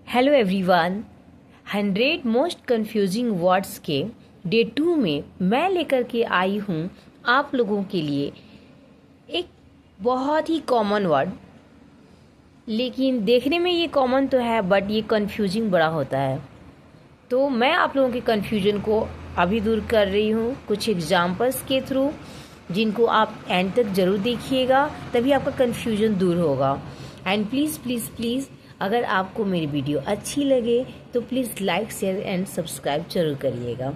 Hello everyone. 100 most confusing words के day 2 में मैं लेकर के आई हूँ आप लोगों के लिए एक बहुत ही कॉमन वर्ड, लेकिन देखने में ये कॉमन तो है बट ये कंफ्यूजिंग बड़ा होता है। तो मैं आप लोगों के कंफ्यूजन को अभी दूर कर रही हूँ कुछ एग्जाम्पल्स के थ्रू, जिनको आप एंड तक ज़रूर देखिएगा, तभी आपका कंफ्यूजन दूर होगा। एंड प्लीज़ प्लीज़ प्लीज़ अगर आपको मेरी वीडियो अच्छी लगे तो please like share and subscribe जरूर करिएगा।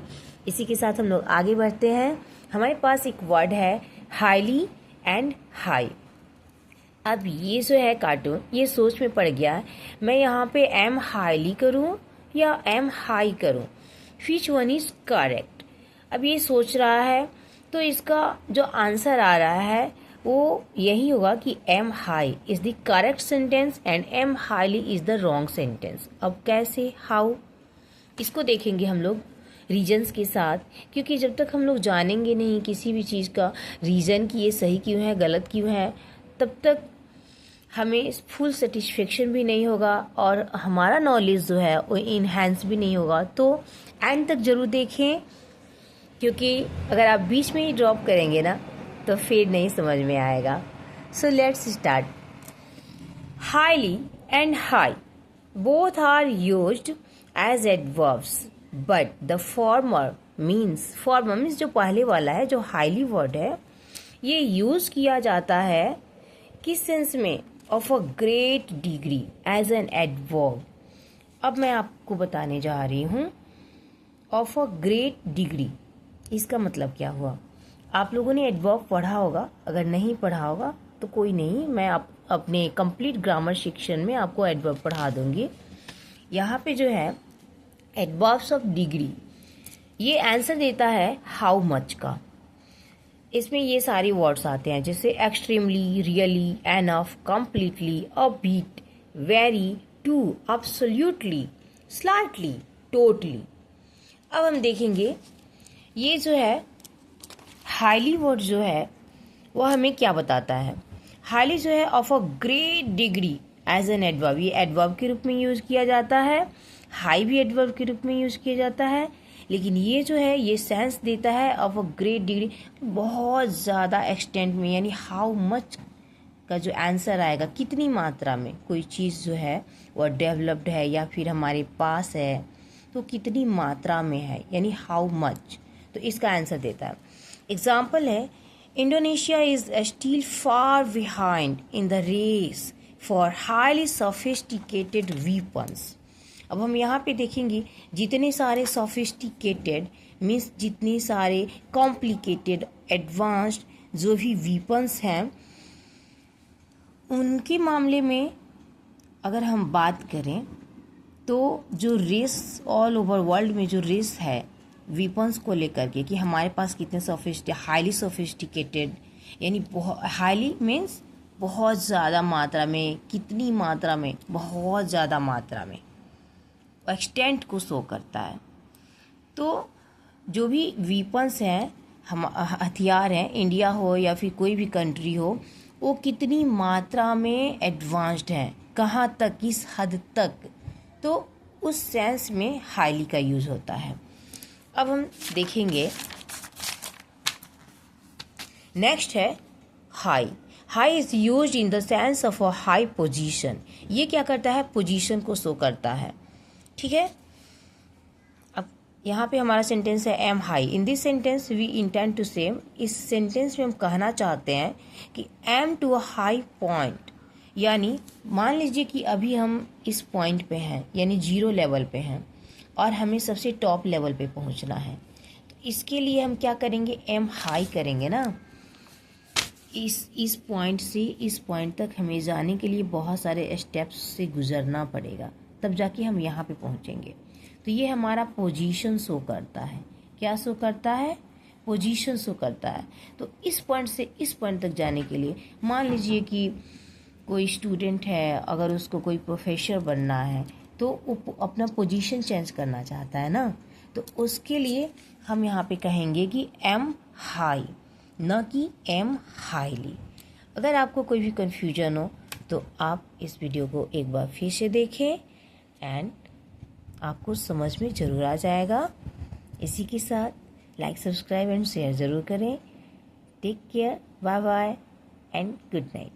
इसी के साथ हम लोग आगे बढ़ते हैं। हमारे पास एक वर्ड है हाईली एंड हाई। अब ये जो है कार्टून, ये सोच में पड़ गया मैं यहाँ पे एम हाईली करूँ या एम हाई करूँ, विच वन इज़ करेक्ट। अब ये सोच रहा है तो इसका जो आंसर आ रहा है वो यही होगा कि aim high is the correct sentence and aim highly is the wrong sentence. अब कैसे, हाउ, इसको देखेंगे हम लोग रीजन्स के साथ, क्योंकि जब तक हम लोग जानेंगे नहीं किसी भी चीज़ का रीज़न कि ये सही क्यों है गलत क्यों है, तब तक हमें फुल सेटिस्फेक्शन भी नहीं होगा और हमारा नॉलेज जो है वो इन्हेंस भी नहीं होगा। तो एंड तक ज़रूर देखें, क्योंकि अगर आप बीच में ही ड्रॉप करेंगे ना तो फिर नहीं समझ में आएगा। So let's start. Highly and high both are used as adverbs but the former means जो पहले वाला है, जो हाईली वर्ड है, ये यूज किया जाता है किस सेंस में, of a great degree as an adverb. अब मैं आपको बताने जा रही हूँ ऑफ अ ग्रेट डिग्री, इसका मतलब क्या हुआ। आप लोगों ने एडवर्ब पढ़ा होगा, अगर नहीं पढ़ा होगा तो कोई नहीं, मैं अपने कंप्लीट ग्रामर सेक्शन में आपको एडवर्ब पढ़ा दूंगी। यहाँ पे जो है एडवर्ब्स ऑफ डिग्री, ये आंसर देता है हाउ मच का। इसमें ये सारे वर्ड्स आते हैं जैसे extremely, really, enough, completely, upbeat, very, too, absolutely, slightly, totally. अब हम देखेंगे ये जो है हाईली वर्ड जो है वो हमें क्या बताता है। हाईली जो है of a great degree as an adverb, ये एडवर्ब के रूप में यूज़ किया जाता है, हाई भी एडवर्ब के रूप में यूज़ किया जाता है, लेकिन ये जो है ये सेंस देता है ऑफ अ ग्रेट डिग्री, बहुत ज़्यादा एक्सटेंट में, यानी हाउ मच का जो आंसर आएगा, कितनी मात्रा में कोई चीज़ जो है वह डेवलप्ड है या फिर हमारे पास है, तो कितनी मात्रा में है, यानी हाउ मच, तो इसका आंसर देता है। एग्जाम्पल है Indonesia is still far behind in the race for highly sophisticated weapons. अब हम यहाँ पे देखेंगे जितने सारे सोफिस्टिकेटेड मीन्स जितने सारे कॉम्प्लिकेटेड एडवांस्ड जो भी वीपन्स हैं, उनके मामले में अगर हम बात करें तो जो रेस ऑल ओवर वर्ल्ड में जो रेस है वीपन्स को लेकर के कि हमारे पास कितने हाईली सोफिस्टिकेटेड, यानी हाईली मीन्स बहुत ज़्यादा मात्रा में, कितनी मात्रा में, बहुत ज़्यादा मात्रा में, एक्सटेंट को शो करता है। तो जो भी वीपन्स हैं, हम हथियार हैं, इंडिया हो या फिर कोई भी कंट्री हो, वो कितनी मात्रा में एडवांस्ड हैं, कहाँ तक, किस हद तक, तो उस सेंस में हाईली का यूज़ होता है। अब हम देखेंगे नेक्स्ट है high. High is used in the sense of a high position. ये क्या करता है, पोजीशन को शो करता है, ठीक है। अब यहाँ पे हमारा सेंटेंस है aim high. In this sentence we intend to say, इस सेंटेंस में हम कहना चाहते हैं कि aim to a high point, यानी मान लीजिए कि अभी हम इस पॉइंट पे हैं, यानी 0 लेवल पे हैं और हमें सबसे टॉप लेवल पे पहुंचना है, तो इसके लिए हम क्या करेंगे, एम हाई करेंगे ना। इस पॉइंट से इस पॉइंट तक हमें जाने के लिए बहुत सारे स्टेप्स से गुजरना पड़ेगा, तब जाके हम यहाँ पे पहुँचेंगे। तो ये हमारा पोजीशन शो करता है। क्या शो करता है, पोजीशन शो करता है। तो इस पॉइंट से इस पॉइंट तक जाने के लिए मान लीजिए कि कोई स्टूडेंट है, अगर उसको कोई प्रोफेसर बनना है तो वो अपना पोजीशन चेंज करना चाहता है ना, तो उसके लिए हम यहाँ पे कहेंगे कि एम हाई, न कि एम हाईली। अगर आपको कोई भी कन्फ्यूजन हो तो आप इस वीडियो को एक बार फिर से देखें एंड आपको समझ में ज़रूर आ जाएगा। इसी के साथ लाइक, सब्सक्राइब एंड शेयर ज़रूर करें। Take care, bye bye and good night.